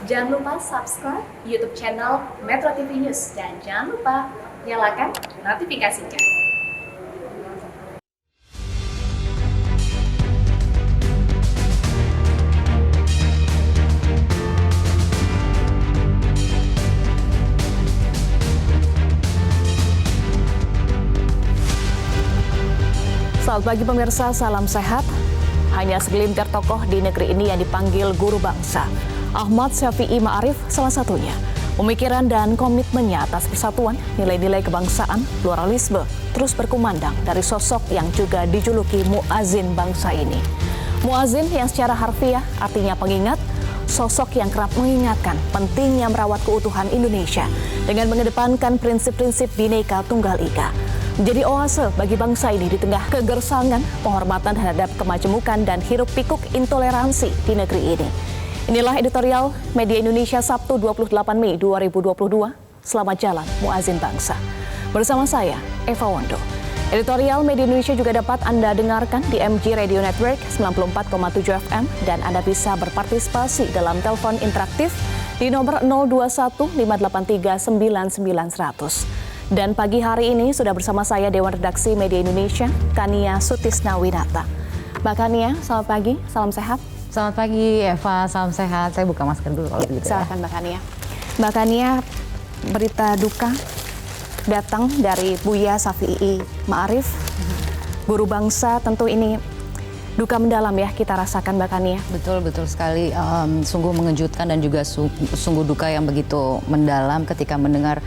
Jangan lupa subscribe YouTube channel Metro TV News dan jangan lupa nyalakan notifikasinya. Selamat pagi pemirsa, salam sehat. Hanya segelintir tokoh di negeri ini yang dipanggil guru bangsa. Ahmad Syafi'i Ma'arif salah satunya. Pemikiran dan komitmennya atas persatuan, nilai-nilai kebangsaan, pluralisme terus berkumandang dari sosok yang juga dijuluki muazin bangsa ini. Muazin yang secara harfiah artinya pengingat, sosok yang kerap mengingatkan pentingnya merawat keutuhan Indonesia dengan mengedepankan prinsip-prinsip Bhinneka Tunggal Ika. Menjadi oase bagi bangsa ini di tengah kegersangan, penghormatan terhadap kemajemukan dan hiruk-pikuk intoleransi di negeri ini. Inilah editorial Media Indonesia Sabtu 28 Mei 2022. Selamat jalan muazin bangsa. Bersama saya, Eva Wondo. Editorial Media Indonesia juga dapat Anda dengarkan di MG Radio Network 94,7 FM dan Anda bisa berpartisipasi dalam telepon interaktif di nomor 021 583 99100. Dan pagi hari ini sudah bersama saya Dewan Redaksi Media Indonesia, Kania Sutisnawinata. Mbak Kania, selamat pagi, salam sehat. Selamat pagi Eva, salam sehat. Saya buka masker dulu kalau begitu. Silakan Mbak Kania. Mbak Kania, berita duka datang dari Buya Syafi'i Ma'arif, guru bangsa. Tentu ini duka mendalam ya kita rasakan Mbak Kania. Betul sekali. Sungguh mengejutkan dan juga sungguh duka yang begitu mendalam ketika mendengar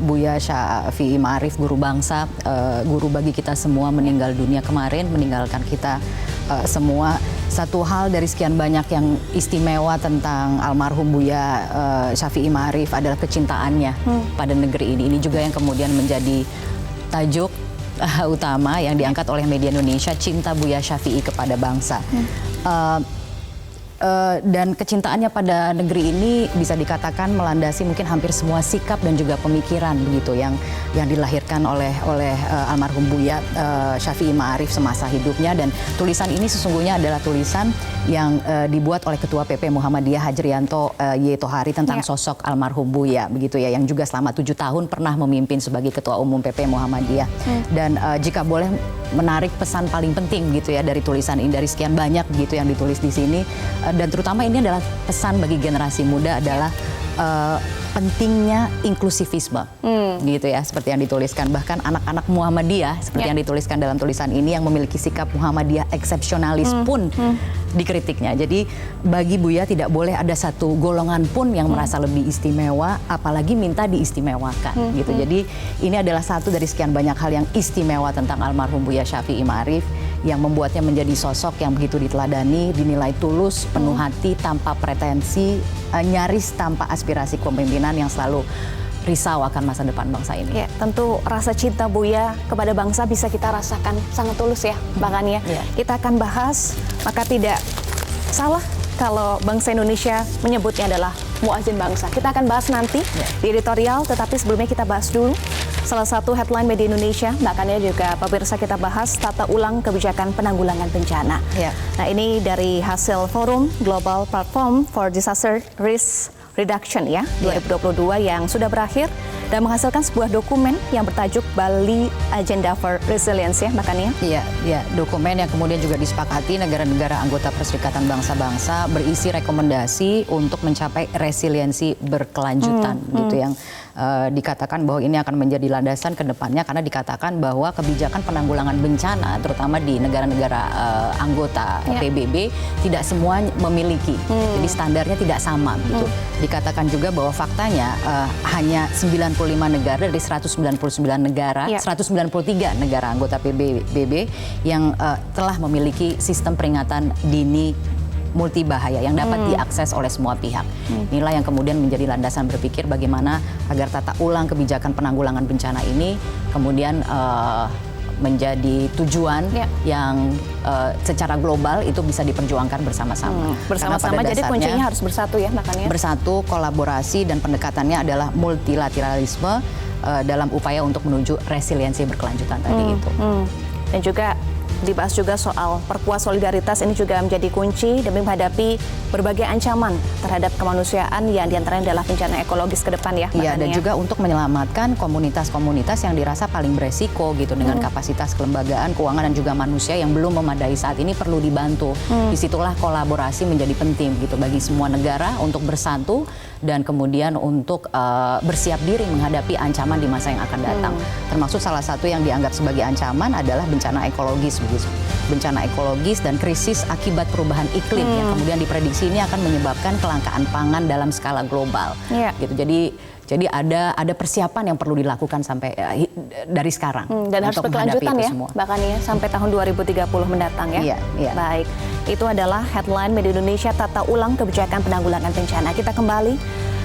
Buya Syafi'i Ma'arif, guru bangsa, guru bagi kita semua meninggal dunia kemarin, meninggalkan kita semua. Satu hal dari sekian banyak yang istimewa tentang almarhum Buya Syafi'i Ma'arif adalah kecintaannya pada negeri ini. Ini juga yang kemudian menjadi tajuk utama yang diangkat oleh Media Indonesia, cinta Buya Syafi'i kepada bangsa. Dan kecintaannya pada negeri ini bisa dikatakan melandasi mungkin hampir semua sikap dan juga pemikiran begitu yang dilahirkan oleh almarhum Buya Syafi'i Ma'arif semasa hidupnya. Dan tulisan ini sesungguhnya adalah tulisan yang dibuat oleh Ketua PP Muhammadiyah Hajrianto Y. Tohari tentang sosok almarhum Buya begitu ya, yang juga selama 7 tahun pernah memimpin sebagai Ketua Umum PP Muhammadiyah. Dan jika boleh menarik pesan paling penting gitu ya dari tulisan ini, dari sekian banyak gitu yang ditulis di sini, dan terutama ini adalah pesan bagi generasi muda adalah pentingnya inklusivisme gitu ya, seperti yang dituliskan. Bahkan anak-anak Muhammadiyah seperti yang dituliskan dalam tulisan ini yang memiliki sikap Muhammadiyah eksepsionalis pun dikritiknya. Jadi bagi Buya tidak boleh ada satu golongan pun yang merasa lebih istimewa, apalagi minta diistimewakan gitu. Jadi ini adalah satu dari sekian banyak hal yang istimewa tentang almarhum Buya Syafi'i Ma'arif yang membuatnya menjadi sosok yang begitu diteladani, dinilai tulus, penuh hati, tanpa pretensi, nyaris tanpa aspirasi kepemimpinan, yang selalu risau akan masa depan bangsa ini. Ya, tentu rasa cinta Buya kepada bangsa bisa kita rasakan sangat tulus ya, Mbak Kania. Kita akan bahas, maka tidak salah kalau bangsa Indonesia menyebutnya adalah muazin bangsa. Kita akan bahas nanti di editorial, tetapi sebelumnya kita bahas dulu salah satu headline Media Indonesia, Mbak Kania juga pemirsa, kita bahas tata ulang kebijakan penanggulangan bencana. Nah, ini dari hasil forum Global Platform for Disaster Risk Reduction ya 2022 yang sudah berakhir dan menghasilkan sebuah dokumen yang bertajuk Bali Agenda for Resilience ya Mbak Kania. Iya, dokumen yang kemudian juga disepakati negara-negara anggota Perserikatan Bangsa-Bangsa berisi rekomendasi untuk mencapai resiliensi berkelanjutan gitu, yang dikatakan bahwa ini akan menjadi landasan ke depannya, karena dikatakan bahwa kebijakan penanggulangan bencana terutama di negara-negara anggota PBB tidak semua memiliki. Jadi standarnya tidak sama gitu. Dikatakan juga bahwa faktanya hanya 95 negara dari 199 negara, 193 negara anggota PBB yang telah memiliki sistem peringatan dini multi bahaya yang dapat diakses oleh semua pihak. Inilah yang kemudian menjadi landasan berpikir bagaimana agar tata ulang kebijakan penanggulangan bencana ini kemudian menjadi tujuan yang secara global itu bisa diperjuangkan bersama-sama. Bersama-sama, jadi kuncinya harus bersatu ya makanya. Bersatu, kolaborasi, dan pendekatannya adalah multilateralisme dalam upaya untuk menuju resiliensi berkelanjutan tadi itu. Dan juga dibahas juga soal perkuat solidaritas ini juga menjadi kunci demi menghadapi berbagai ancaman terhadap kemanusiaan yang diantaranya adalah bencana ekologis ke depan ya. Iya, dan juga untuk menyelamatkan komunitas-komunitas yang dirasa paling beresiko gitu dengan kapasitas kelembagaan, keuangan dan juga manusia yang belum memadai saat ini perlu dibantu. Disitulah kolaborasi menjadi penting gitu bagi semua negara untuk bersatu dan kemudian untuk bersiap diri menghadapi ancaman di masa yang akan datang. Termasuk salah satu yang dianggap sebagai ancaman adalah bencana ekologis begitu. Bencana ekologis dan krisis akibat perubahan iklim yang kemudian diprediksi ini akan menyebabkan kelangkaan pangan dalam skala global. Gitu. Jadi ada persiapan yang perlu dilakukan sampai dari sekarang dan harus berkelanjutan ya, semua. bahkan ya sampai tahun 2030 mendatang ya. Iya. Baik, itu adalah headline Media Indonesia Tata Ulang Kebijakan Penanggulangan Bencana. Kita kembali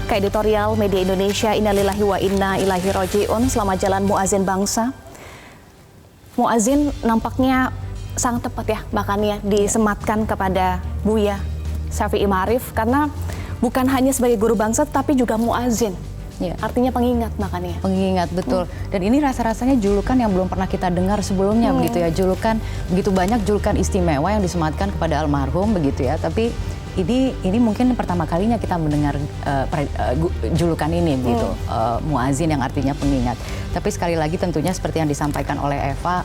ke editorial Media Indonesia. Innalillahi wa inna ilaihi rajiun. Selamat jalan muazin bangsa. Muazin nampaknya sangat tepat ya, bahkan ya disematkan kepada Buya Syafi'i Ma'arif karena bukan hanya sebagai guru bangsa tapi juga muazin. Ya. Artinya pengingat makanya. Pengingat, betul. Dan ini rasa-rasanya julukan yang belum pernah kita dengar sebelumnya begitu ya. Julukan, begitu banyak julukan istimewa yang disematkan kepada almarhum begitu ya. Tapi ini mungkin pertama kalinya kita mendengar julukan ini begitu. Muazin yang artinya pengingat. Tapi sekali lagi tentunya seperti yang disampaikan oleh Eva,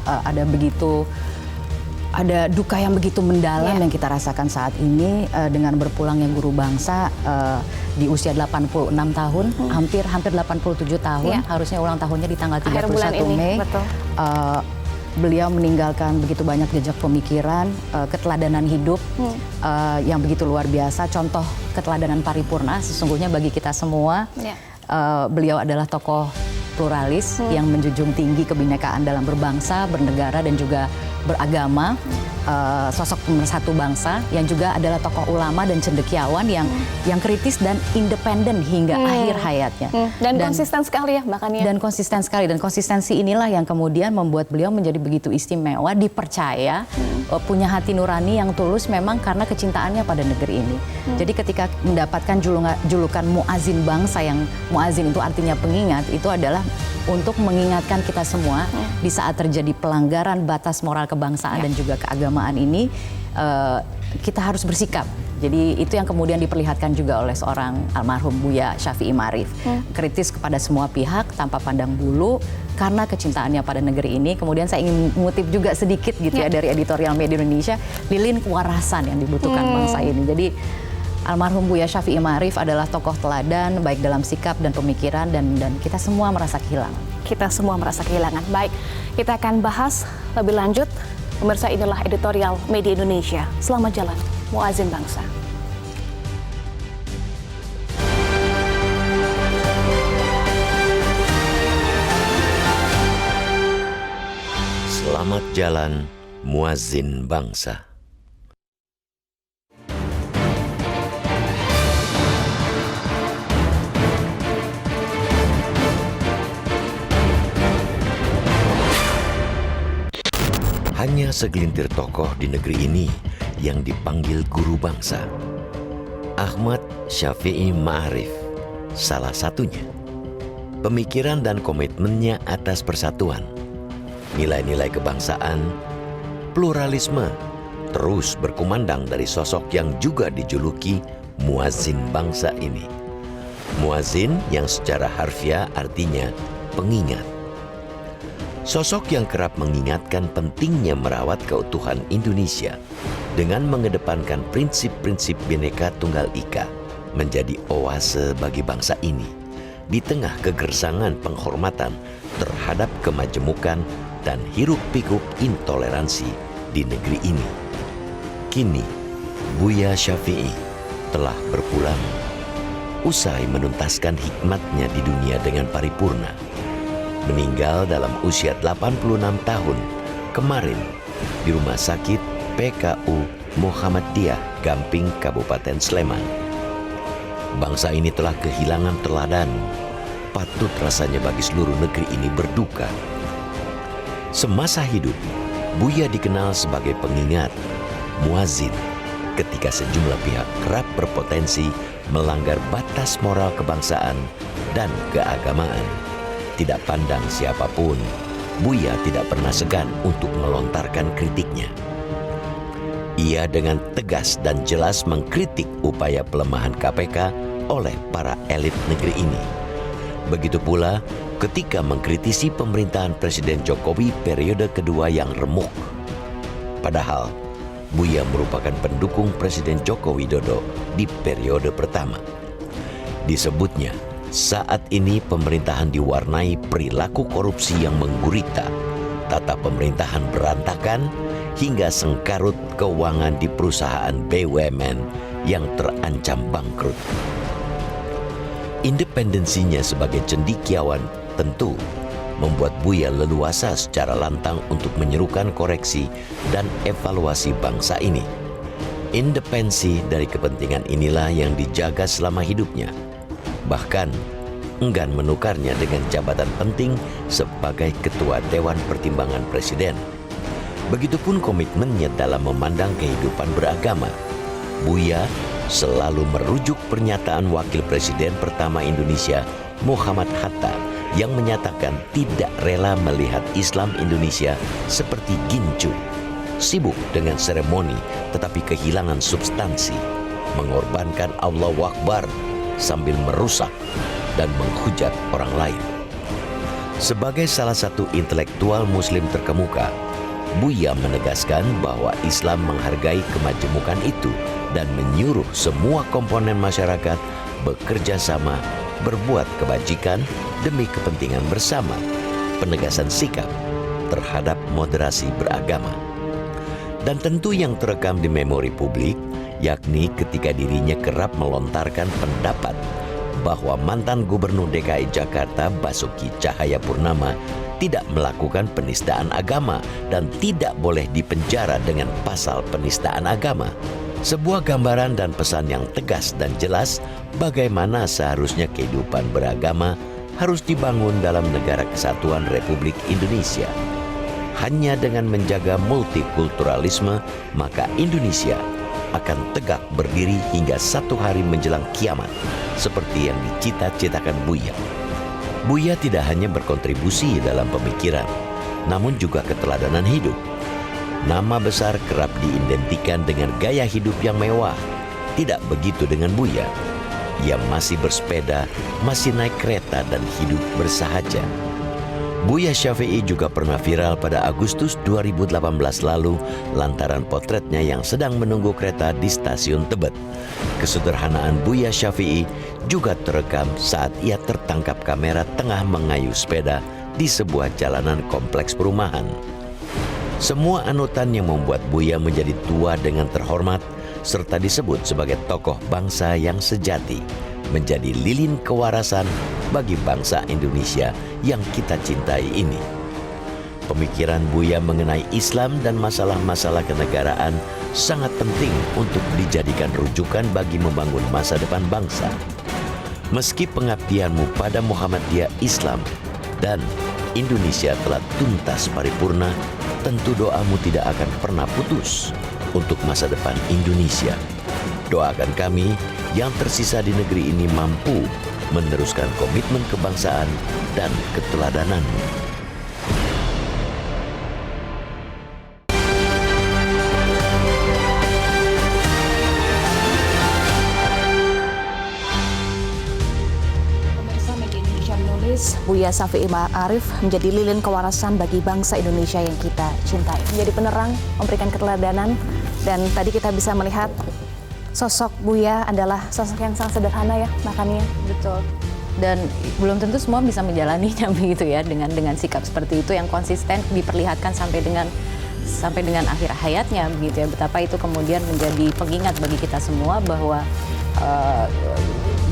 ada duka yang begitu mendalam yang kita rasakan saat ini dengan berpulangnya guru bangsa di usia 86 tahun, hampir 87 tahun, harusnya ulang tahunnya di tanggal 31 Mei. Betul. Beliau meninggalkan begitu banyak jejak pemikiran, keteladanan hidup yang begitu luar biasa, contoh keteladanan paripurna sesungguhnya bagi kita semua. Beliau adalah tokoh pluralis yang menjunjung tinggi kebinekaan dalam berbangsa, bernegara dan juga beragama, sosok pemersatu bangsa yang juga adalah tokoh ulama dan cendekiawan yang kritis dan independen hingga akhir hayatnya. Dan konsisten sekali ya makanya. Dan konsisten sekali, dan konsistensi inilah yang kemudian membuat beliau menjadi begitu istimewa, dipercaya, punya hati nurani yang tulus memang karena kecintaannya pada negeri ini. Jadi ketika mendapatkan julukan muazin bangsa, yang muazin itu artinya pengingat, itu adalah untuk mengingatkan kita semua di saat terjadi pelanggaran batas moral kebangsaan dan juga keagamaan ini, kita harus bersikap. Jadi itu yang kemudian diperlihatkan juga oleh seorang almarhum Buya Syafi'i Ma'arif. Kritis kepada semua pihak tanpa pandang bulu karena kecintaannya pada negeri ini. Kemudian saya ingin mengutip juga sedikit gitu ya dari editorial Media Indonesia, lilin kewarasan yang dibutuhkan bangsa ini. Jadi almarhum Buya Syafi'i Ma'arif adalah tokoh teladan baik dalam sikap dan pemikiran, dan kita semua merasa kehilangan. Kita semua merasa kehilangan. Baik, kita akan bahas lebih lanjut. Pemirsa, inilah editorial Media Indonesia. Selamat jalan, muazin bangsa. Selamat jalan, muazin bangsa. Hanya segelintir tokoh di negeri ini yang dipanggil guru bangsa. Ahmad Syafi'i Ma'arif salah satunya. Pemikiran dan komitmennya atas persatuan, nilai-nilai kebangsaan, pluralisme terus berkumandang dari sosok yang juga dijuluki muazin bangsa ini. Muazin yang secara harfiah artinya pengingat. Sosok yang kerap mengingatkan pentingnya merawat keutuhan Indonesia dengan mengedepankan prinsip-prinsip Bhinneka Tunggal Ika menjadi oase bagi bangsa ini di tengah kegersangan penghormatan terhadap kemajemukan dan hiruk-pikuk intoleransi di negeri ini. Kini, Buya Syafi'i telah berpulang usai menuntaskan hikmatnya di dunia dengan paripurna. Meninggal dalam usia 86 tahun kemarin di Rumah Sakit PKU Muhammadiyah Gamping, Kabupaten Sleman. Bangsa ini telah kehilangan teladan. Patut rasanya bagi seluruh negeri ini berduka. Semasa hidup, Buya dikenal sebagai pengingat, muazin, ketika sejumlah pihak kerap berpotensi melanggar batas moral kebangsaan dan keagamaan. Tidak pandang siapapun, Buya tidak pernah segan untuk melontarkan kritiknya. Ia dengan tegas dan jelas mengkritik upaya pelemahan KPK oleh para elit negeri ini. Begitu pula ketika mengkritisi pemerintahan Presiden Jokowi periode kedua yang remuk. Padahal Buya merupakan pendukung Presiden Joko Widodo di periode pertama. Disebutnya, saat ini pemerintahan diwarnai perilaku korupsi yang menggurita, tata pemerintahan berantakan, hingga sengkarut keuangan di perusahaan BUMN yang terancam bangkrut. Independensinya sebagai cendekiawan tentu membuat Buya leluasa secara lantang untuk menyerukan koreksi dan evaluasi bangsa ini. Independensi dari kepentingan inilah yang dijaga selama hidupnya. Bahkan enggan menukarnya dengan jabatan penting sebagai Ketua Dewan Pertimbangan Presiden. Begitupun komitmennya dalam memandang kehidupan beragama. Buya selalu merujuk pernyataan Wakil Presiden pertama Indonesia, Muhammad Hatta, yang menyatakan tidak rela melihat Islam Indonesia seperti gincu, sibuk dengan seremoni tetapi kehilangan substansi, mengorbankan Allahu Akbar sambil merusak dan menghujat orang lain. Sebagai salah satu intelektual Muslim terkemuka, Buya menegaskan bahwa Islam menghargai kemajemukan itu dan menyuruh semua komponen masyarakat bekerja sama, berbuat kebajikan demi kepentingan bersama, penegasan sikap terhadap moderasi beragama. Dan tentu yang terekam di memori publik, yakni ketika dirinya kerap melontarkan pendapat bahwa mantan Gubernur DKI Jakarta Basuki Cahayapurnama tidak melakukan penistaan agama dan tidak boleh dipenjara dengan pasal penistaan agama. Sebuah gambaran dan pesan yang tegas dan jelas bagaimana seharusnya kehidupan beragama harus dibangun dalam negara kesatuan Republik Indonesia. Hanya dengan menjaga multikulturalisme, maka Indonesia akan tegak berdiri hingga satu hari menjelang kiamat, seperti yang dicita-citakan Buya. Buya tidak hanya berkontribusi dalam pemikiran, namun juga keteladanan hidup. Nama besar kerap diidentikan dengan gaya hidup yang mewah. Tidak begitu dengan Buya. Ia masih bersepeda, masih naik kereta dan hidup bersahaja. Buya Syafi'i juga pernah viral pada Agustus 2018 lalu lantaran potretnya yang sedang menunggu kereta di stasiun Tebet. Kesederhanaan Buya Syafi'i juga terekam saat ia tertangkap kamera tengah mengayuh sepeda di sebuah jalanan kompleks perumahan. Semua anutan yang membuat Buya menjadi tua dengan terhormat serta disebut sebagai tokoh bangsa yang sejati, menjadi lilin kewarasan bagi bangsa Indonesia yang kita cintai ini. Pemikiran Buya mengenai Islam dan masalah-masalah kenegaraan sangat penting untuk dijadikan rujukan bagi membangun masa depan bangsa. Meski pengabdianmu pada Muhammadiyah Islam dan Indonesia telah tuntas paripurna, tentu doamu tidak akan pernah putus untuk masa depan Indonesia. Doakan kami yang tersisa di negeri ini mampu meneruskan komitmen kebangsaan dan keteladananmu. Buya Syafi'i Ma'arif menjadi lilin kewarasan bagi bangsa Indonesia yang kita cintai. Menjadi penerang, memberikan keteladanan, dan tadi kita bisa melihat sosok Buya adalah sosok yang sangat sederhana ya, makanya. Betul. Dan belum tentu semua bisa menjalaninya begitu ya, dengan sikap seperti itu yang konsisten diperlihatkan sampai dengan akhir hayatnya begitu ya. Betapa itu kemudian menjadi pengingat bagi kita semua bahwa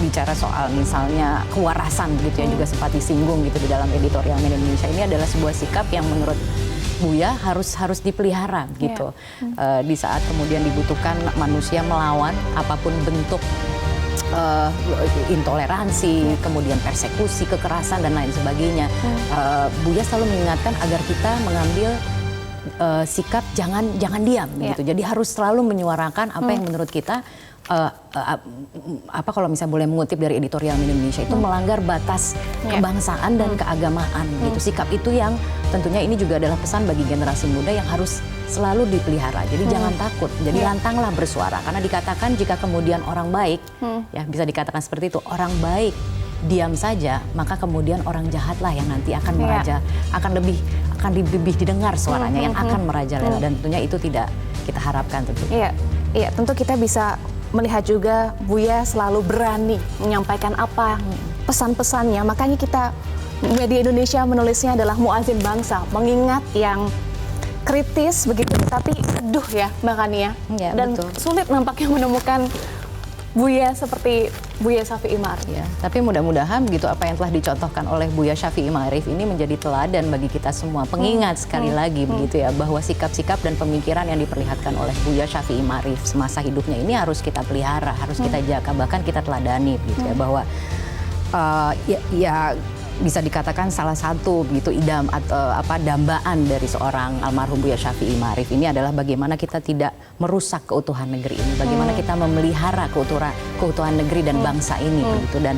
bicara soal misalnya kewarasan gitu ya, juga sempat disinggung gitu di dalam editorial Media Indonesia, ini adalah sebuah sikap yang menurut Buya harus dipelihara gitu. Di saat kemudian dibutuhkan manusia melawan apapun bentuk intoleransi, kemudian persekusi, kekerasan dan lain sebagainya. Buya selalu mengingatkan agar kita mengambil sikap jangan diam gitu. Jadi harus selalu menyuarakan apa yang menurut kita apa kalau misalnya boleh mengutip dari editorial Media Indonesia itu melanggar batas kebangsaan dan keagamaan gitu. Sikap itu yang tentunya ini juga adalah pesan bagi generasi muda yang harus selalu dipelihara. Jadi jangan takut. Jadi lantanglah bersuara karena dikatakan jika kemudian orang baik ya bisa dikatakan seperti itu, orang baik diam saja, maka kemudian orang jahatlah yang nanti akan akan lebih didengar suaranya yang akan merajalela dan tentunya itu tidak kita harapkan tentunya. Iya, tentu kita bisa melihat juga Buya selalu berani menyampaikan apa pesan-pesannya. Makanya kita Media Indonesia menulisnya adalah muazin bangsa, mengingat yang kritis begitu, tapi teduh ya Mbak Kania. Ya, dan betul. sulit nampaknya menemukan Buya seperti Buya Syafi'i Ma'arif. Ya, tapi mudah-mudahan begitu apa yang telah dicontohkan oleh Buya Syafi'i Ma'arif ini menjadi teladan bagi kita semua. Pengingat sekali lagi begitu ya bahwa sikap-sikap dan pemikiran yang diperlihatkan oleh Buya Syafi'i Ma'arif semasa hidupnya ini harus kita pelihara, harus kita jaga, bahkan kita teladani begitu ya bahwa bisa dikatakan salah satu begitu idam atau dambaan dari seorang almarhum Buya Syafi'i Ma'arif ini adalah bagaimana kita tidak merusak keutuhan negeri ini, bagaimana kita memelihara keutuhan negeri dan bangsa ini begitu dan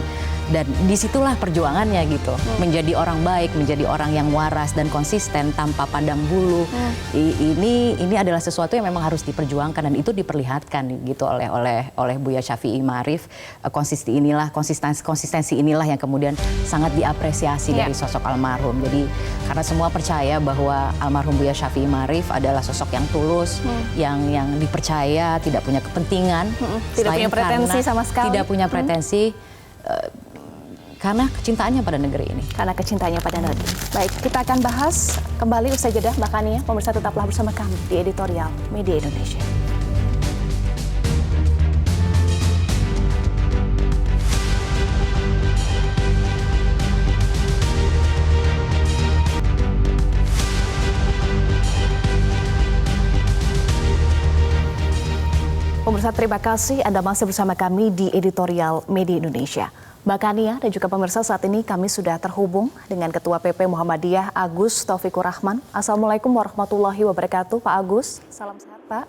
disitulah perjuangannya gitu, menjadi orang baik, menjadi orang yang waras dan konsisten tanpa pandang bulu. Ini adalah sesuatu yang memang harus diperjuangkan dan itu diperlihatkan gitu oleh Buya Syafi'i Ma'arif. Konsistensi inilah yang kemudian sangat diapresiasi dari sosok almarhum. Jadi karena semua percaya bahwa almarhum Buya Syafi'i Ma'arif adalah sosok yang tulus, yang dipercaya, tidak punya kepentingan, tidak punya pretensi sama sekali, tidak punya pretensi. Karena kecintaannya pada negeri ini. Karena kecintaannya pada negeri. Baik, kita akan bahas kembali usai jeda Mbak Kania. Pemirsa tetaplah bersama kami di Editorial Media Indonesia. Pemirsa, terima kasih Anda masih bersama kami di Editorial Media Indonesia. Mbak Kania dan juga pemirsa, saat ini kami sudah terhubung dengan Ketua PP Muhammadiyah Agus Taufikur Rahman. Assalamualaikum warahmatullahi wabarakatuh, Pak Agus. Salam sehat, Pak.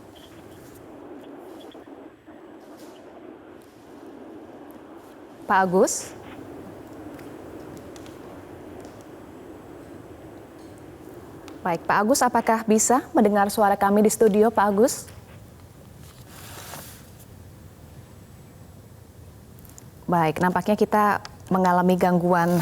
Pak Agus. Baik, Pak Agus, apakah bisa mendengar suara kami di studio, Pak Agus? Baik, nampaknya kita mengalami gangguan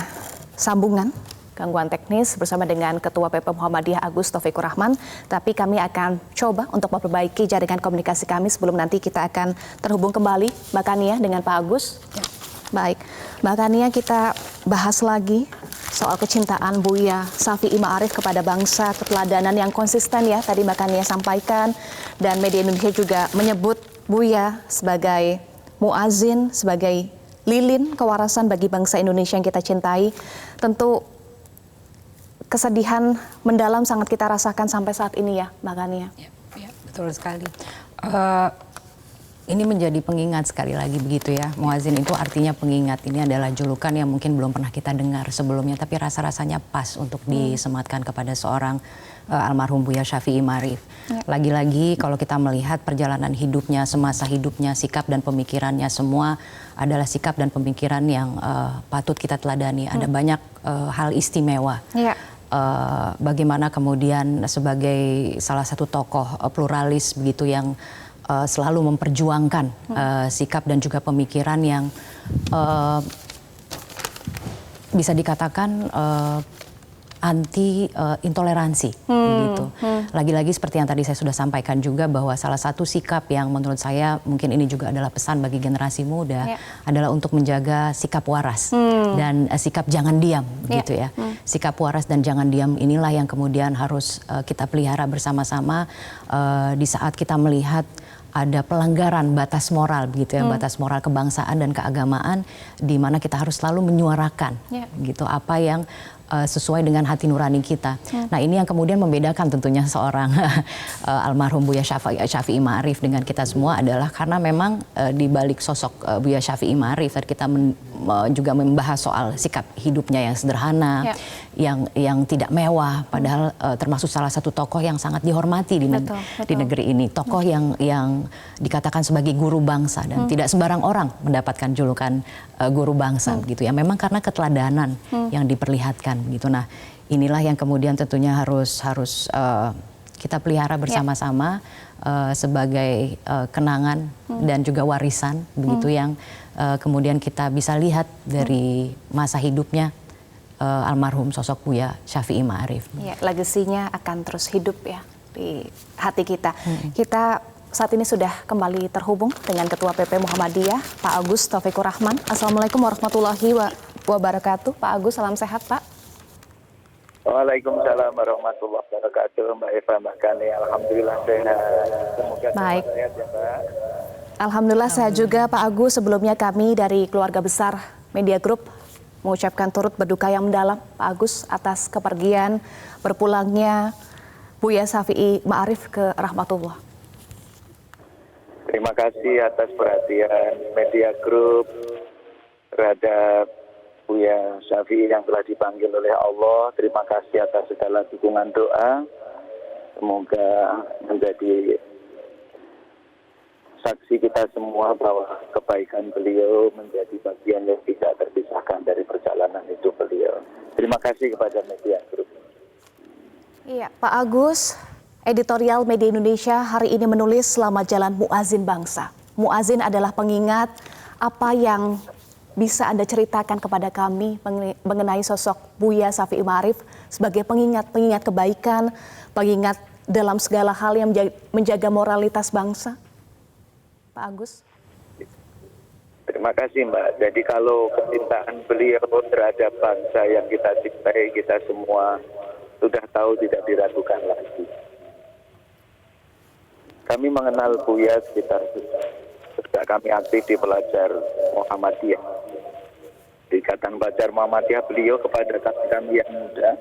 sambungan, gangguan teknis bersama dengan Ketua PP Muhammadiyah Agus Taufikur Rahman. Tapi kami akan coba untuk memperbaiki jaringan komunikasi kami sebelum nanti kita akan terhubung kembali, Mbak Kania, dengan Pak Agus. Ya. Baik, Mbak Kania, kita bahas lagi soal kecintaan Buya Syafi'i Ma'arif kepada bangsa, keteladanan yang konsisten ya, tadi Mbak Kania sampaikan. Dan Media Indonesia juga menyebut Buya sebagai muazin, sebagai lilin kewarasan bagi bangsa Indonesia yang kita cintai. Tentu kesedihan mendalam sangat kita rasakan sampai saat ini ya, Mbak Kania. Ya, betul sekali. Ini menjadi pengingat sekali lagi begitu ya. Muazin itu artinya pengingat. Ini adalah julukan yang mungkin belum pernah kita dengar sebelumnya, tapi rasa-rasanya pas untuk disematkan kepada seorang almarhum Buya Syafi'i Ma'arif. Ya. Lagi-lagi kalau kita melihat perjalanan hidupnya, semasa hidupnya, sikap dan pemikirannya semua adalah sikap dan pemikiran yang patut kita teladani. Ada banyak hal istimewa. Ya. Bagaimana kemudian sebagai salah satu tokoh pluralis begitu yang selalu memperjuangkan sikap dan juga pemikiran yang bisa dikatakan anti intoleransi gitu. Lagi-lagi seperti yang tadi saya sudah sampaikan juga bahwa salah satu sikap yang menurut saya mungkin ini juga adalah pesan bagi generasi muda adalah untuk menjaga sikap waras dan sikap jangan diam gitu ya. Sikap waras dan jangan diam inilah yang kemudian harus kita pelihara bersama-sama di saat kita melihat ada pelanggaran batas moral begitu ya, batas moral kebangsaan dan keagamaan di mana kita harus selalu menyuarakan gitu apa yang sesuai dengan hati nurani kita. Nah ini yang kemudian membedakan tentunya seorang almarhum Buya Syafi'i Ma'arif dengan kita semua adalah karena memang di balik sosok Buya Syafi'i Ma'arif tadi kita juga membahas soal sikap hidupnya yang sederhana, yang tidak mewah, padahal termasuk salah satu tokoh yang sangat dihormati di negeri ini, tokoh yang dikatakan sebagai guru bangsa dan tidak sembarang orang mendapatkan julukan guru bangsa gitu ya. Memang karena keteladanan yang diperlihatkan gitu. Nah, inilah yang kemudian tentunya harus kita pelihara bersama-sama sebagai kenangan dan juga warisan begitu yang kemudian kita bisa lihat dari masa hidupnya almarhum sosok Buya Syafi'i Ma'arif. Ya, legasinya akan terus hidup ya di hati kita. Kita saat ini sudah kembali terhubung dengan Ketua PP Muhammadiyah, Pak Agus Taufikur Rahman. Assalamualaikum warahmatullahi wabarakatuh. Pak Agus, salam sehat, Pak. Waalaikumsalam warahmatullahi wabarakatuh, Mbak Eva, Mbak Kani. Alhamdulillah sehat. Semoga baik. Sehat ya, Mbak. Alhamdulillah sehat juga, Pak Agus. Sebelumnya kami dari keluarga besar Media Group mengucapkan turut berduka yang mendalam, Pak Agus, atas kepergian berpulangnya Buya Syafi'i Ma'arif ke rahmatullah. Terima kasih atas perhatian Media Group terhadap Buya Syafi'i yang telah dipanggil oleh Allah. Terima kasih atas segala dukungan doa. Semoga menjadi saksi kita semua bahwa kebaikan beliau menjadi bagian yang tidak terpisahkan dari perjalanan hidup beliau. Terima kasih kepada Media Group. Iya, Pak Agus, editorial Media Indonesia hari ini menulis selamat jalan Muazin Bangsa. Muazin adalah pengingat apa yang bisa Anda ceritakan kepada kami mengenai sosok Buya Syafi'i Ma'arif sebagai pengingat kebaikan, pengingat dalam segala hal yang menjaga moralitas bangsa? Pak Agus. Terima kasih, Mbak. Jadi kalau kecintaan beliau terhadap bangsa yang kita cintai, kita semua sudah tahu, tidak diragukan lagi. Kami mengenal Buya sekitar sejak kami aktif di pelajar Muhammadiyah. Di Ikatan Pelajar Muhammadiyah, beliau kepada kami yang muda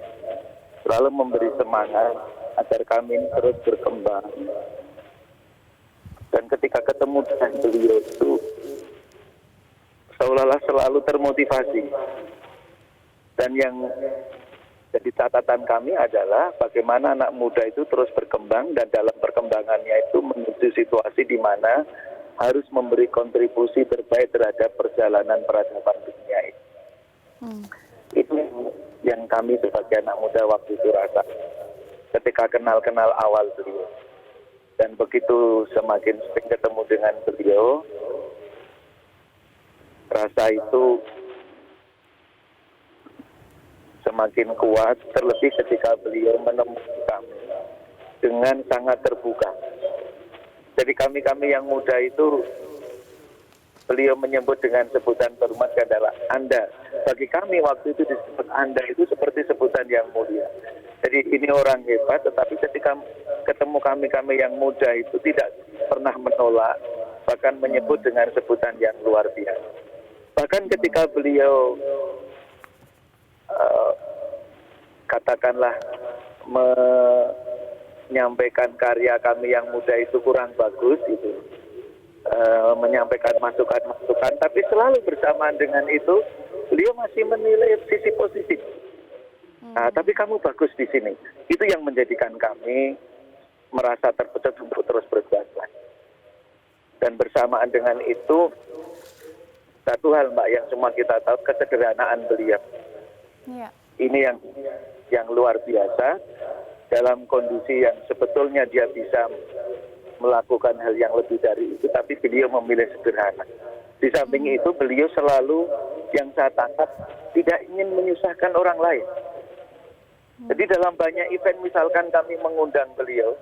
selalu memberi semangat agar kami terus berkembang. Dan ketika ketemu dengan beliau itu seolah-olah selalu termotivasi. Dan yang jadi catatan kami adalah bagaimana anak muda itu terus berkembang dan dalam perkembangannya itu menuju situasi di mana harus memberi kontribusi terbaik terhadap perjalanan peradaban dunia ini. Itu yang kami sebagai anak muda waktu itu rasa ketika kenal awal beliau. Dan begitu semakin sering ketemu dengan beliau, rasa itu semakin kuat, terlebih ketika beliau menemui kami dengan sangat terbuka. Jadi kami yang muda itu, beliau menyebut dengan sebutan berhormat adalah Anda. Bagi kami waktu itu disebut Anda itu seperti sebutan yang mulia. Jadi ini orang hebat, tetapi ketika ketemu kami yang muda itu tidak pernah menolak, bahkan menyebut dengan sebutan yang luar biasa. Bahkan ketika beliau katakanlah menyampaikan karya kami yang muda itu kurang bagus, itu menyampaikan masukan-masukan, tapi selalu bersamaan dengan itu beliau masih menilai sisi positif. Nah, tapi kamu bagus di sini. Itu yang menjadikan kami merasa terpecah untuk terus berbuat baik. Dan bersamaan dengan itu, satu hal, Mbak, yang semua kita tahu, kesederhanaan beliau. Ya. Ini yang luar biasa dalam kondisi yang sebetulnya dia bisa melakukan hal yang lebih dari itu, tapi beliau memilih sederhana. Di samping itu, beliau selalu yang saya tangkap tidak ingin menyusahkan orang lain. Jadi dalam banyak event misalkan kami mengundang beliau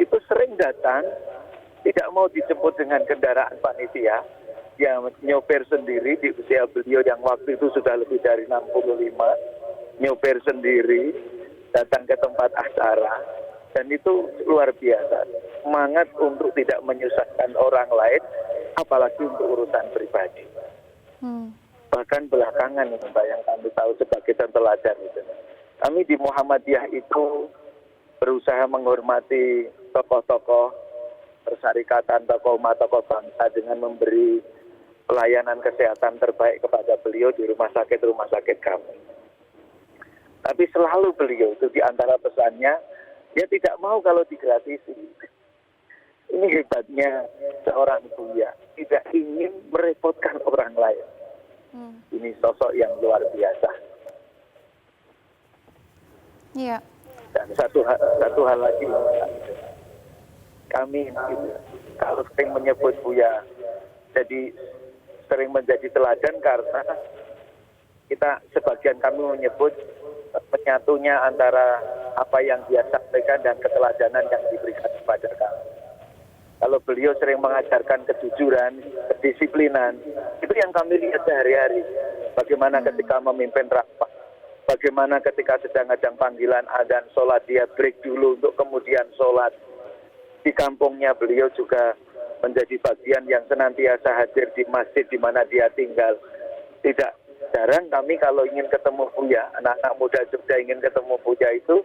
itu sering datang, tidak mau dijemput dengan kendaraan panitia, yang nyoper sendiri di usia beliau yang waktu itu sudah lebih dari 65, nyoper sendiri, datang ke tempat acara, dan itu luar biasa. Semangat untuk tidak menyusahkan orang lain, apalagi untuk urusan pribadi. bahkan belakangan ini Mbak yang kami tahu sebagai teladan itu. Kami di Muhammadiyah itu berusaha menghormati tokoh-tokoh persyarikatan, tokoh umat, tokoh bangsa dengan memberi pelayanan kesehatan terbaik kepada beliau di rumah sakit kami. Tapi selalu beliau itu di antara pesannya, dia tidak mau kalau digratisi. Ini hebatnya seorang Buya, tidak ingin merepotkan orang lain. Ini sosok yang luar biasa. Iya. Dan satu hal lagi, kami gitu, kalau sering menyebut Buya, jadi sering menjadi teladan karena kita sebagian kami menyebut menyatunya antara apa yang dia sampaikan dan keteladanan yang diberikan kepada kami. Kalau beliau sering mengajarkan kejujuran, kedisiplinan, itu yang kami lihat sehari-hari. Bagaimana ketika memimpin rapat, bagaimana ketika sedang ada panggilan adzan sholat, dia break dulu untuk kemudian sholat. Di kampungnya beliau juga menjadi bagian yang senantiasa hadir di masjid di mana dia tinggal. Tidak jarang kami kalau ingin ketemu Buya, anak-anak muda Jogja ingin ketemu Buya itu,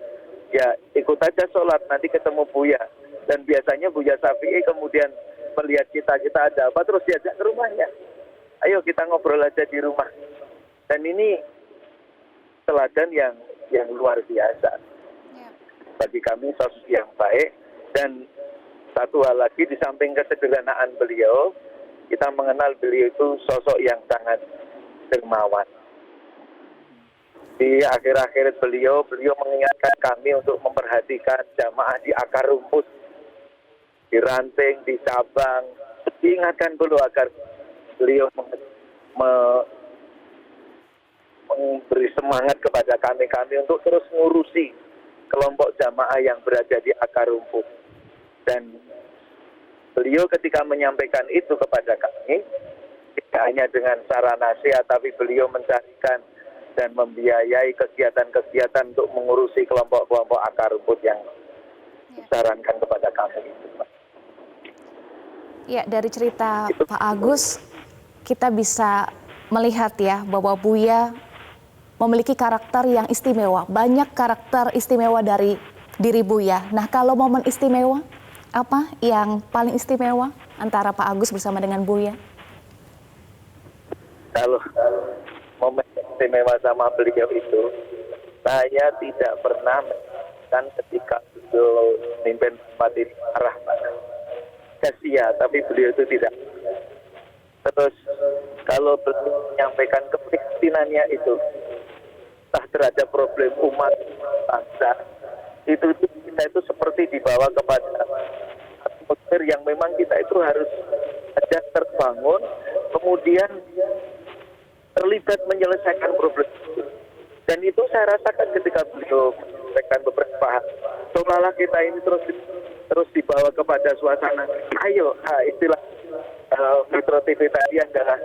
ya ikut aja sholat, nanti ketemu Buya. Dan biasanya Buya Syafi'i kemudian melihat kita ada apa, terus diajak ke rumahnya. Ayo kita ngobrol aja di rumah. Dan ini teladan yang luar biasa. Bagi kami sosok yang baik. Dan satu hal lagi, di samping kesederhanaan beliau, kita mengenal beliau itu sosok yang sangat dermawan. Di akhir-akhir beliau mengingatkan kami untuk memperhatikan jamaah di akar rumput, di ranting, di cabang. Diingatkan dulu agar beliau memberi semangat kepada kami untuk terus ngurusi kelompok jamaah yang berada di akar rumput. Dan beliau ketika menyampaikan itu kepada kami, tidak hanya dengan cara nasihat, tapi beliau mencarikan dan membiayai kegiatan-kegiatan untuk mengurusi kelompok-kelompok akar rumput yang disarankan kepada kami. Ya, dari cerita Pak Agus, kita bisa melihat ya bahwa Buya memiliki karakter yang istimewa. Banyak karakter istimewa dari diri Buya. Nah, kalau momen istimewa, apa yang paling istimewa antara Pak Agus bersama dengan Buya? Kalau momen istimewa sama beliau itu, saya tidak pernah kan ketika beliau memimpin partai arah mana. Sia, tapi beliau itu tidak. Terus kalau beliau menyampaikan keprihatinannya itu, terhadap problem umat bangsa, itu kita itu seperti dibawa kepada atmosfer yang memang kita itu harus ada terbangun, kemudian terlibat menyelesaikan problem itu. Dan itu saya rasakan ketika beliau menyampaikan beberapa hal. Seolah-olah kita ini terus dibawa kepada suasana, ayo, istilah Metro TV tadi adalah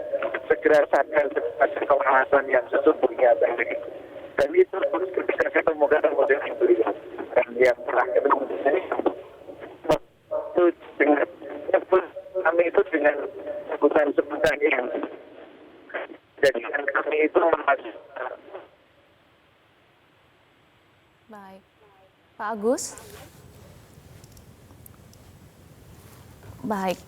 segera sadar kepada kewawasan yang sesungguhnya tadi. Dan itu harus ketika ketemu dengan beliau. Dan yang terakhir itu dengan kami itu dengan sebutan yang jadikan kami itu masih. Baik, Pak Agus. Baik,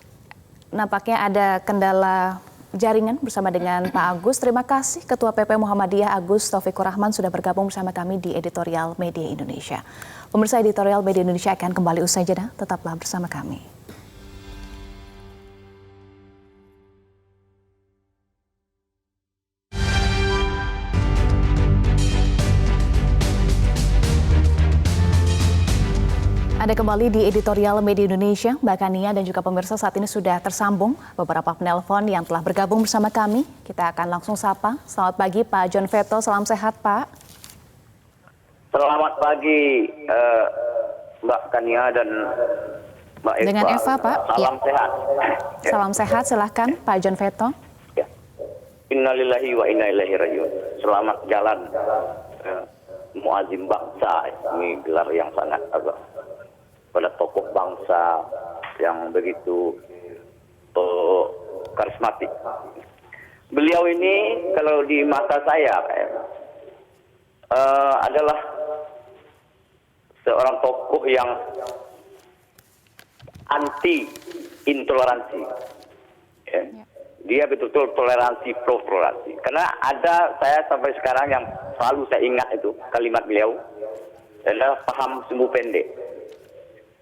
nampaknya ada kendala jaringan bersama dengan Pak Agus. Terima kasih Ketua PP Muhammadiyah Agus Taufikur Rahman sudah bergabung bersama kami di Editorial Media Indonesia. Pemirsa, Editorial Media Indonesia akan kembali usai jeda, tetaplah bersama kami. Anda kembali di Editorial Media Indonesia, Mbak Kania dan juga pemirsa saat ini sudah tersambung beberapa penelpon yang telah bergabung bersama kami. Kita akan langsung sapa. Selamat pagi Pak John Veto, salam sehat Pak. Selamat pagi Mbak Kania dan Mbak Eva. Dengan Eva Pak. Salam sehat. Salam sehat, silahkan Pak John Veto. Ya. Innalillahi wa inna ilaihi rajiun. Selamat jalan Muazzim Bangsa. Ini gelar yang sangat pada tokoh bangsa yang begitu karismatik. Beliau ini kalau di mata saya adalah seorang tokoh yang anti intoleransi. Ya. Dia betul-betul toleransi, pro toleransi. Karena ada saya sampai sekarang yang selalu saya ingat itu kalimat beliau adalah paham sumbu pendek.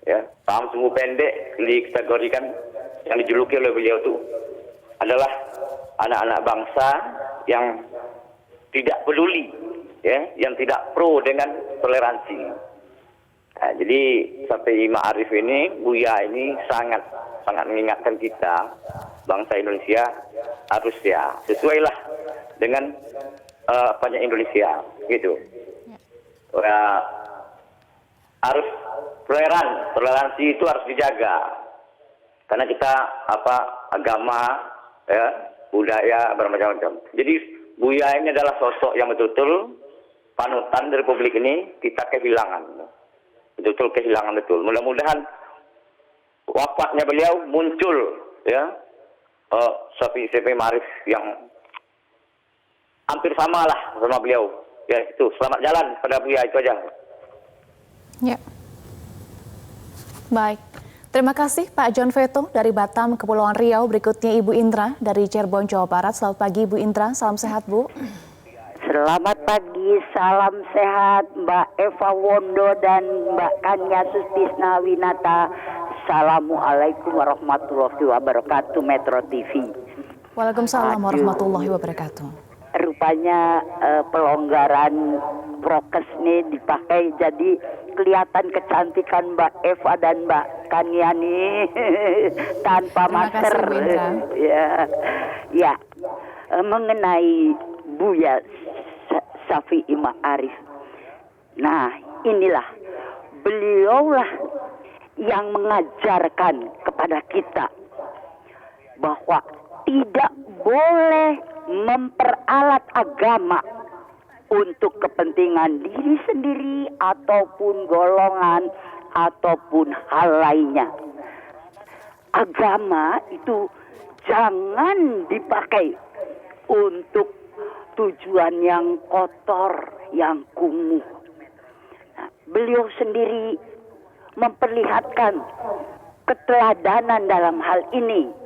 Ya, paham sumbu pendek dikategorikan yang dijuluki oleh beliau itu adalah anak-anak bangsa yang tidak peduli, ya, yang tidak pro dengan toleransi. Nah, jadi Syafi'i Ma'arif ini, Buya ini sangat mengingatkan kita bangsa Indonesia harus ya sesuailah dengan Indonesia, gitu. Ya, harus toleransi itu harus dijaga karena kita agama, ya, budaya bermacam-macam. Jadi Buya ini adalah sosok yang betul-betul panutan di Republik ini kita kehilangan. Betul-betul kehilangan betul. Mudah-mudahan wafatnya beliau muncul, ya, Syafi'i Ma'arif yang hampir sama lah sama beliau. Ya itu, selamat jalan pada Buya, itu aja. Ya. Baik. Terima kasih Pak John Veto dari Batam, Kepulauan Riau. Berikutnya Ibu Indra dari Cirebon, Jawa Barat. Selamat pagi Ibu Indra, salam sehat Bu. Selamat pagi, salam sehat Mbak Eva Wondo dan Mbak Kania Sustisna Winata. Assalamualaikum warahmatullahi wabarakatuh, Metro TV. Waalaikumsalam warahmatullahi wabarakatuh. Rupanya pelonggaran prokes ini dipakai, jadi kelihatan kecantikan Mbak Eva dan Mbak Kania nih tanpa masker. Ya, mengenai Buya Syafi'i Ma'arif. Nah, inilah beliaulah yang mengajarkan kepada kita bahwa tidak boleh memperalat agama untuk kepentingan diri sendiri ataupun golongan ataupun hal lainnya. Agama itu jangan dipakai untuk tujuan yang kotor, yang kumuh. Nah, beliau sendiri memperlihatkan keteladanan dalam hal ini.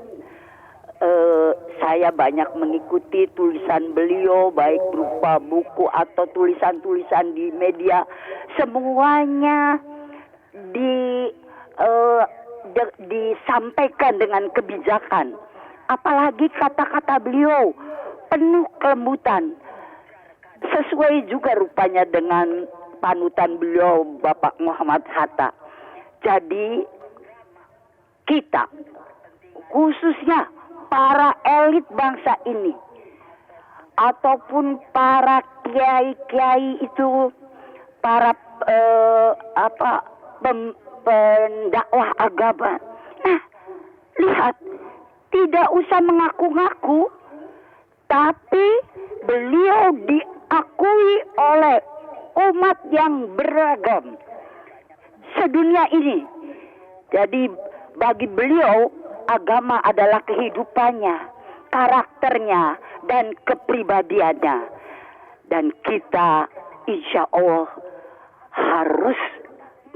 Saya banyak mengikuti tulisan beliau, baik berupa buku atau tulisan-tulisan di media. Semuanya disampaikan dengan kebijakan. Apalagi kata-kata beliau penuh kelembutan. Sesuai juga rupanya dengan panutan beliau, Bapak Muhammad Hatta. Jadi kita, khususnya para elit bangsa ini ataupun para kiai-kiai itu, para pendakwah agama. Nah, lihat, tidak usah mengaku-ngaku, tapi beliau diakui oleh umat yang beragam sedunia ini. Jadi bagi beliau agama adalah kehidupannya, karakternya, dan kepribadiannya. Dan kita insya Allah harus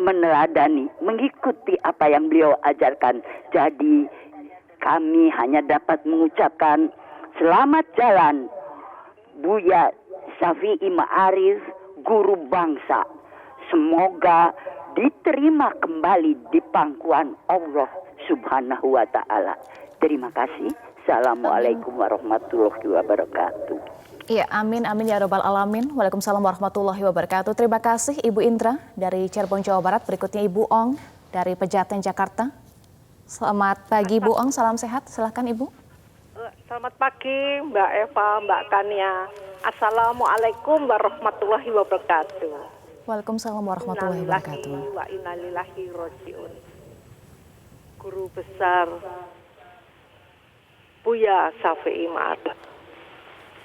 meneladani, mengikuti apa yang beliau ajarkan. Jadi kami hanya dapat mengucapkan selamat jalan Buya Syafi'i Ma'arif, guru bangsa. Semoga diterima kembali di pangkuan Allah Subhanahu wa ta'ala. Terima kasih. Assalamualaikum warahmatullahi wabarakatuh. Iya, amin, amin ya robbal alamin. Waalaikumsalam warahmatullahi wabarakatuh. Terima kasih Ibu Indra dari Cirebon, Jawa Barat. Berikutnya Ibu Ong dari Pejaten, Jakarta. Selamat pagi Bu Ong, salam sehat. Silahkan Ibu. Selamat pagi Mbak Eva, Mbak Kania. Assalamualaikum warahmatullahi wabarakatuh. Waalaikumsalam warahmatullahi wabarakatuh. Wa innalillahi rojiun. Guru besar Buya Syafi'i Ma'arif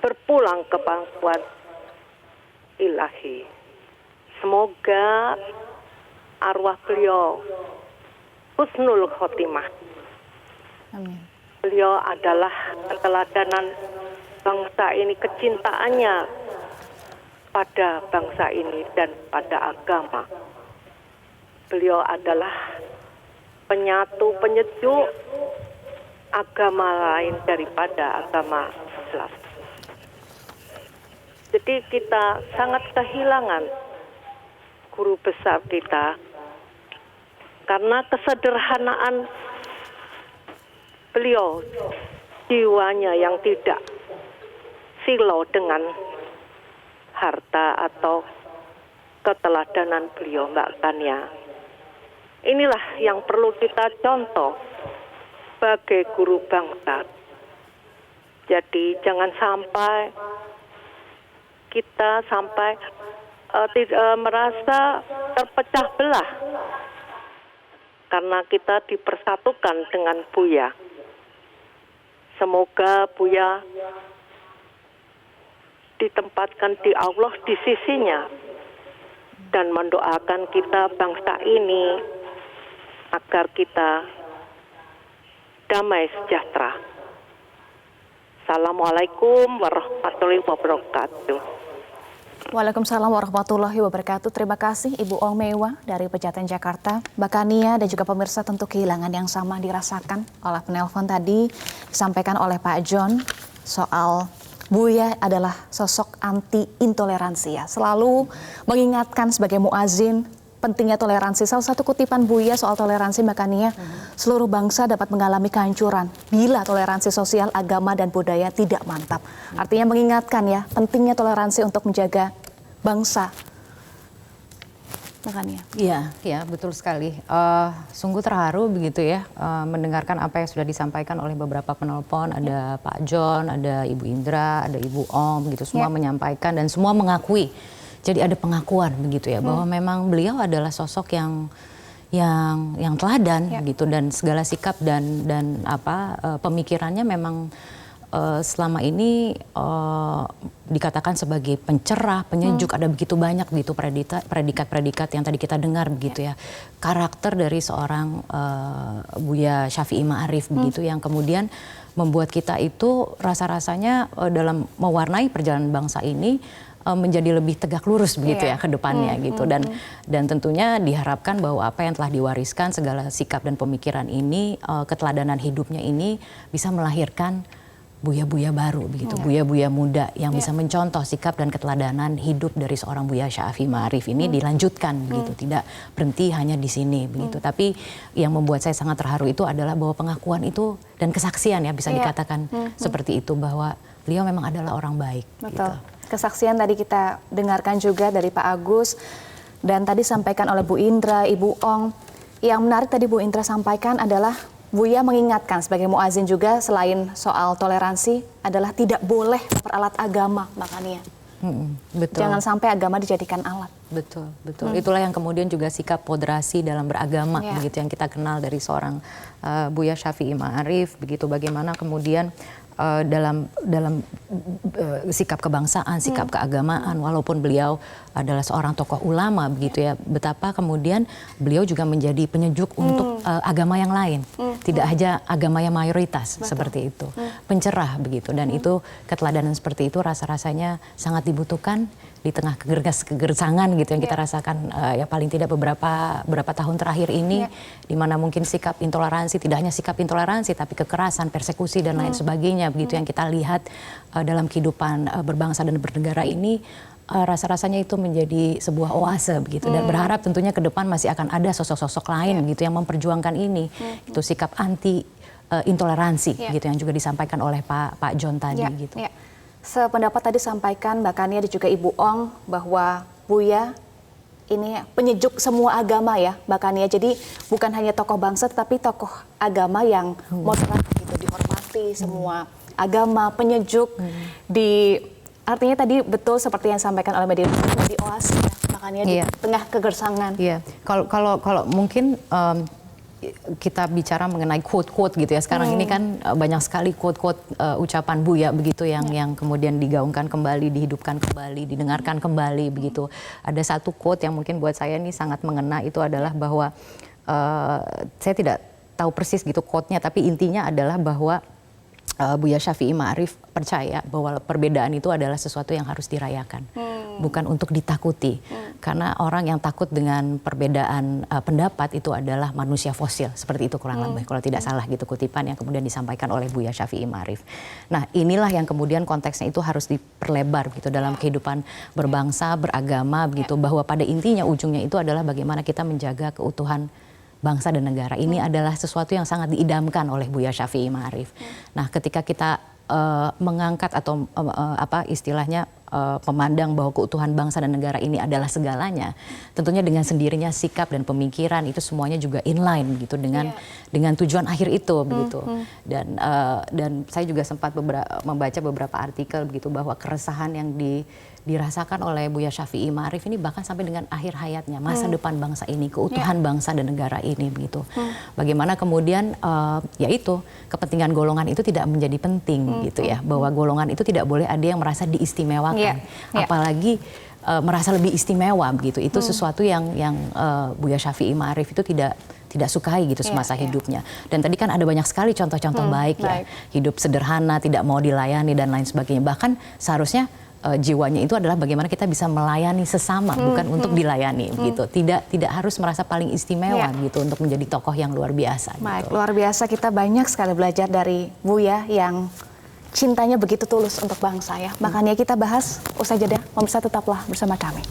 berpulang ke pangkuan ilahi. Semoga arwah beliau husnul khotimah. Amin. Beliau adalah keteladanan bangsa ini, kecintaannya pada bangsa ini dan pada agama. Beliau adalah penyatu, penyejuk agama lain daripada agama Islam. Jadi kita sangat kehilangan guru besar kita karena kesederhanaan beliau, jiwanya yang tidak silau dengan harta atau keteladanan beliau, Mbak Tania. Inilah yang perlu kita contoh sebagai guru bangsa. Jadi jangan sampai kita merasa terpecah belah karena kita dipersatukan dengan Buya. Semoga Buya ditempatkan di Allah di sisinya dan mendoakan kita bangsa ini agar kita damai sejahtera. Assalamualaikum warahmatullahi wabarakatuh. Waalaikumsalam warahmatullahi wabarakatuh. Terima kasih Ibu Ong Mewa dari Pejaten Jakarta. Mbak Kania dan juga pemirsa tentu kehilangan yang sama dirasakan oleh penelpon tadi. Disampaikan oleh Pak John soal Buya adalah sosok anti intoleransi ya. Selalu mengingatkan sebagai muazin pentingnya toleransi. Salah satu kutipan Buya soal toleransi Mbak Kania, seluruh bangsa dapat mengalami kehancuran bila toleransi sosial, agama, dan budaya tidak mantap. Artinya mengingatkan ya, pentingnya toleransi untuk menjaga bangsa. Mbak Kania. Iya, betul sekali. Sungguh terharu begitu ya, mendengarkan apa yang sudah disampaikan oleh beberapa penelpon. Ada Pak John, ada Ibu Indra, ada Ibu Om, begitu. Semua menyampaikan dan semua mengakui. Jadi ada pengakuan begitu ya, bahwa memang beliau adalah sosok yang teladan gitu, dan segala sikap dan pemikirannya memang selama ini dikatakan sebagai pencerah, penyejuk. Ada begitu banyak gitu predikat-predikat yang tadi kita dengar begitu ya. Karakter dari seorang Buya Syafi'i Ma'arif begitu, yang kemudian membuat kita itu rasa-rasanya dalam mewarnai perjalanan bangsa ini menjadi lebih tegak lurus begitu ya ke depannya gitu, dan tentunya diharapkan bahwa apa yang telah diwariskan, segala sikap dan pemikiran ini, keteladanan hidupnya ini bisa melahirkan Buya-Buya baru begitu, Buya-Buya muda yang bisa mencontoh sikap dan keteladanan hidup dari seorang Buya Syafi'i Ma'arif ini dilanjutkan begitu, tidak berhenti hanya di sini begitu. Tapi yang membuat saya sangat terharu itu adalah bahwa pengakuan itu dan kesaksian ya, bisa dikatakan seperti itu, bahwa beliau memang adalah orang baik. Betul. Gitu. Kesaksian tadi kita dengarkan juga dari Pak Agus, dan tadi sampaikan oleh Bu Indra, Ibu Ong. Yang menarik tadi Bu Indra sampaikan adalah Buya mengingatkan sebagai muazin juga, selain soal toleransi, adalah tidak boleh memperalat agama, makanya. Betul. Jangan sampai agama dijadikan alat. Betul. Itulah yang kemudian juga sikap moderasi dalam beragama begitu yang kita kenal dari seorang Buya Syafi'i Ma'arif begitu. Bagaimana kemudian dalam sikap kebangsaan, sikap keagamaan, walaupun beliau adalah seorang tokoh ulama begitu ya, betapa kemudian beliau juga menjadi penyejuk untuk agama yang lain, tidak hanya agama yang mayoritas. Seperti itu, pencerah begitu, dan itu keteladanan seperti itu rasa-rasanya sangat dibutuhkan di tengah kegersangan gitu yang kita rasakan ya paling tidak beberapa tahun terakhir ini, di mana mungkin sikap intoleransi, tidak hanya sikap intoleransi tapi kekerasan, persekusi dan lain sebagainya begitu yang kita lihat dalam kehidupan berbangsa dan bernegara ini, rasa-rasanya itu menjadi sebuah oase begitu, dan berharap tentunya ke depan masih akan ada sosok-sosok lain gitu yang memperjuangkan ini, itu sikap anti intoleransi gitu yang juga disampaikan oleh Pak John tadi gitu. Sependapat tadi sampaikan Mbak Kania dan juga Ibu Ong bahwa Buya ini penyejuk semua agama ya Mbak Kania. Jadi bukan hanya tokoh bangsa tetapi tokoh agama yang moderat gitu, dihormati semua agama, penyejuk. Artinya tadi betul seperti yang disampaikan oleh Mbak Diri, di oase ya Mbak Kania, di tengah kegersangan. Iya. Kalau mungkin kita bicara mengenai quote-quote gitu ya. Sekarang ini kan banyak sekali quote-quote ucapan Buya begitu yang kemudian digaungkan kembali, dihidupkan kembali, didengarkan kembali begitu. Ada satu quote yang mungkin buat saya ini sangat mengena, itu adalah bahwa saya tidak tahu persis gitu quote-nya, tapi intinya adalah bahwa Buya Syafi'i Ma'arif percaya bahwa perbedaan itu adalah sesuatu yang harus dirayakan, bukan untuk ditakuti. Karena orang yang takut dengan perbedaan pendapat itu adalah manusia fosil, seperti itu kurang lebih, kalau tidak salah gitu kutipan yang kemudian disampaikan oleh Buya Syafi'i Ma'arif. Nah, inilah yang kemudian konteksnya itu harus diperlebar gitu dalam kehidupan berbangsa, beragama begitu, bahwa pada intinya ujungnya itu adalah bagaimana kita menjaga keutuhan bangsa dan negara. Ini adalah sesuatu yang sangat diidamkan oleh Buya Syafi'i Ma'arif. Nah, ketika kita mengangkat atau istilahnya memandang bahwa keutuhan bangsa dan negara ini adalah segalanya, tentunya dengan sendirinya sikap dan pemikiran itu semuanya juga inline gitu dengan tujuan akhir itu begitu. Dan saya juga sempat membaca beberapa artikel begitu bahwa keresahan yang dirasakan oleh Buya Syafi'i Ma'arif ini bahkan sampai dengan akhir hayatnya, masa depan bangsa ini, keutuhan bangsa dan negara ini begitu. Bagaimana kemudian yaitu kepentingan golongan itu tidak menjadi penting gitu ya, bahwa golongan itu tidak boleh ada yang merasa diistimewakan, apalagi merasa lebih istimewa begitu. Itu sesuatu yang Buya Syafi'i Ma'arif itu tidak sukai gitu semasa hidupnya. Dan tadi kan ada banyak sekali contoh-contoh baik ya, hidup sederhana, tidak mau dilayani dan lain sebagainya. Bahkan seharusnya jiwanya itu adalah bagaimana kita bisa melayani sesama, bukan untuk dilayani gitu. Tidak harus merasa paling istimewa gitu untuk menjadi tokoh yang luar biasa. Baik, gitu. luar biasa, kita banyak sekali belajar dari Buya yang cintanya begitu tulus untuk bangsa ya. Makanya kita bahas usai jeda. Pemirsa tetaplah bersama kami.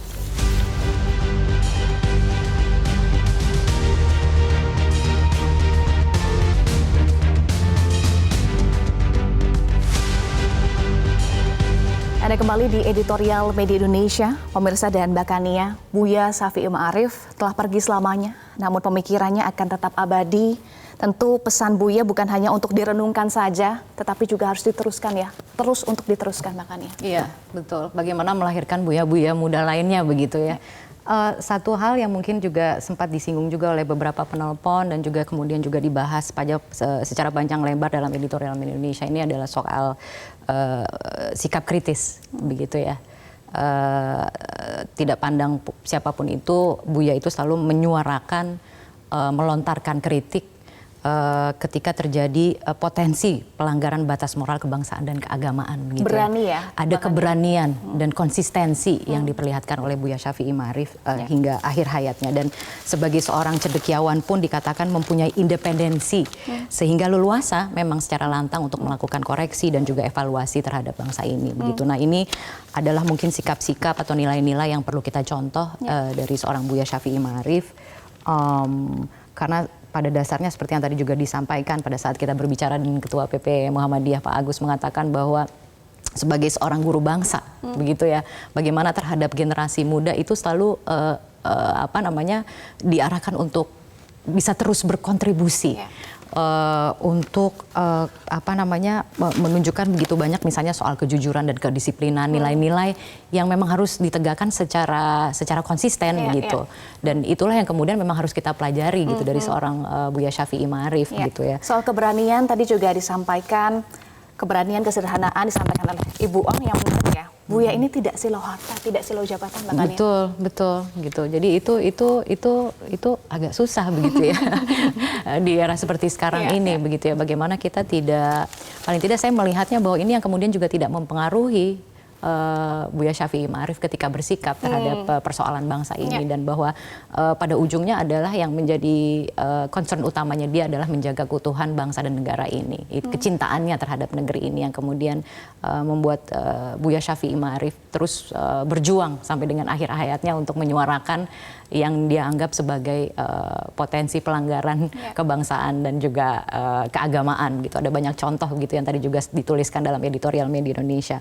Anda kembali di editorial Media Indonesia, pemirsa dan Mbak Kania. Buya Syafi'i Ma'arif telah pergi selamanya, namun pemikirannya akan tetap abadi. Tentu pesan Buya bukan hanya untuk direnungkan saja, tetapi juga harus diteruskan ya, terus untuk diteruskan Mbak Kania. Iya, betul. Bagaimana melahirkan buya-buya muda lainnya begitu ya. Satu hal yang mungkin juga sempat disinggung juga oleh beberapa penelpon dan juga kemudian juga dibahas secara panjang lebar dalam editorial Media Indonesia ini adalah soal sikap kritis begitu ya. Tidak pandang siapapun itu, Buya itu selalu menyuarakan, melontarkan kritik ketika terjadi potensi pelanggaran batas moral kebangsaan dan keagamaan. Gitu berani ya? Ada keberanian dan konsistensi yang diperlihatkan oleh Buya Syafi'i Ma'arif hingga akhir hayatnya. Dan sebagai seorang cendekiawan pun dikatakan mempunyai independensi, sehingga leluasa memang secara lantang untuk melakukan koreksi dan juga evaluasi terhadap bangsa ini. Begitu. Nah, ini adalah mungkin sikap-sikap atau nilai-nilai yang perlu kita contoh dari seorang Buya Syafi'i Ma'arif. Karena pada dasarnya seperti yang tadi juga disampaikan pada saat kita berbicara dengan Ketua PP Muhammadiyah Pak Agus mengatakan bahwa sebagai seorang guru bangsa begitu ya, bagaimana terhadap generasi muda itu selalu diarahkan untuk bisa terus berkontribusi. Untuk menunjukkan begitu banyak misalnya soal kejujuran dan kedisiplinan, nilai-nilai yang memang harus ditegakkan secara konsisten gitu. Dan itulah yang kemudian memang harus kita pelajari gitu dari seorang Buya Syafi'i Ma'arif gitu ya. Soal keberanian tadi juga disampaikan, keberanian, kesederhanaan disampaikan oleh Ibu Ong yang menarik ya. Buya ini tidak silau harta, tidak silau jabatan, Mbak Kania. Betul gitu. Jadi itu agak susah begitu ya di era seperti sekarang ini begitu ya. Bagaimana kita paling tidak saya melihatnya bahwa ini yang kemudian juga tidak mempengaruhi Buya Syafi'i Ma'arif ketika bersikap terhadap persoalan bangsa ini, dan bahwa pada ujungnya adalah yang menjadi concern utamanya dia adalah menjaga keutuhan bangsa dan negara ini. Kecintaannya terhadap negeri ini yang kemudian membuat Buya Syafi'i Ma'arif terus berjuang sampai dengan akhir hayatnya untuk menyuarakan yang dia anggap sebagai potensi pelanggaran kebangsaan dan juga keagamaan gitu. Ada banyak contoh gitu yang tadi juga dituliskan dalam editorial Media Indonesia.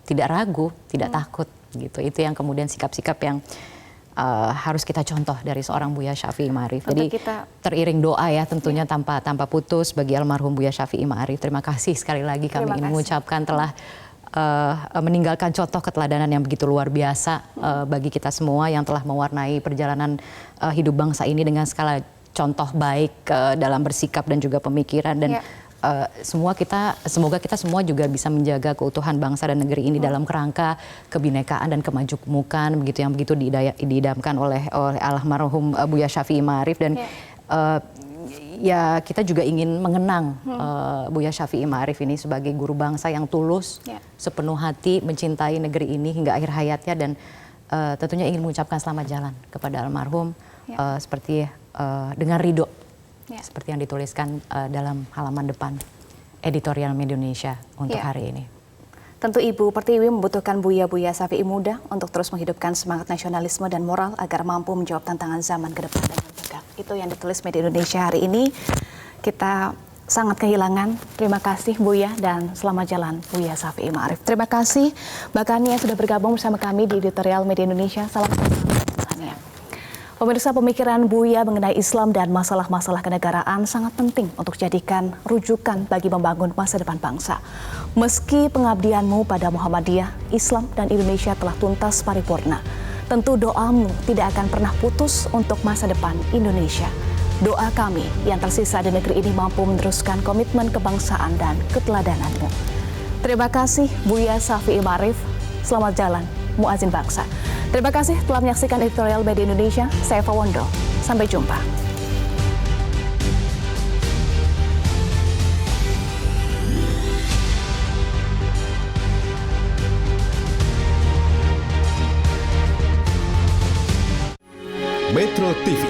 Tidak ragu, tidak takut gitu. Itu yang kemudian sikap-sikap yang harus kita contoh dari seorang Buya Syafi'i Ma'arif. Jadi teriring doa ya tentunya tanpa putus bagi almarhum Buya Syafi'i Ma'arif. Terima kasih sekali lagi kami ingin mengucapkan telah meninggalkan contoh keteladanan yang begitu luar biasa bagi kita semua yang telah mewarnai perjalanan hidup bangsa ini dengan skala contoh baik dalam bersikap dan juga pemikiran, dan semoga kita semua juga bisa menjaga keutuhan bangsa dan negeri ini dalam kerangka kebinekaan dan kemajemukan begitu yang begitu diidamkan oleh almarhum Buya Syafi'i Ma'arif. Dan ya kita juga ingin mengenang Buya Syafi'i Ma'arif ini sebagai guru bangsa yang tulus, sepenuh hati mencintai negeri ini hingga akhir hayatnya, dan tentunya ingin mengucapkan selamat jalan kepada almarhum seperti dengan ridho, seperti yang dituliskan dalam halaman depan editorial Media Indonesia untuk hari ini. Tentu Ibu Pertiwi membutuhkan Buya Syafi'i muda untuk terus menghidupkan semangat nasionalisme dan moral agar mampu menjawab tantangan zaman ke depan dengan tegak. Itu yang ditulis Media Indonesia hari ini. Kita sangat kehilangan. Terima kasih Buya dan selamat jalan Buya Syafi'i Ma'arif. Terima kasih Mbak Kania yang sudah bergabung bersama kami di editorial Media Indonesia. Salam Kania. Pemirsa, pemikiran Buya mengenai Islam dan masalah-masalah kenegaraan sangat penting untuk jadikan rujukan bagi membangun masa depan bangsa. Meski pengabdianmu pada Muhammadiyah, Islam dan Indonesia telah tuntas paripurna, tentu doamu tidak akan pernah putus untuk masa depan Indonesia. Doa kami yang tersisa di negeri ini mampu meneruskan komitmen kebangsaan dan keteladananmu. Terima kasih Buya Syafi'i Ma'arif. Selamat jalan Muazzin Bangsa. Terima kasih telah menyaksikan editorial Media Indonesia. Saya Eva Wondo. Sampai jumpa. Metro TV,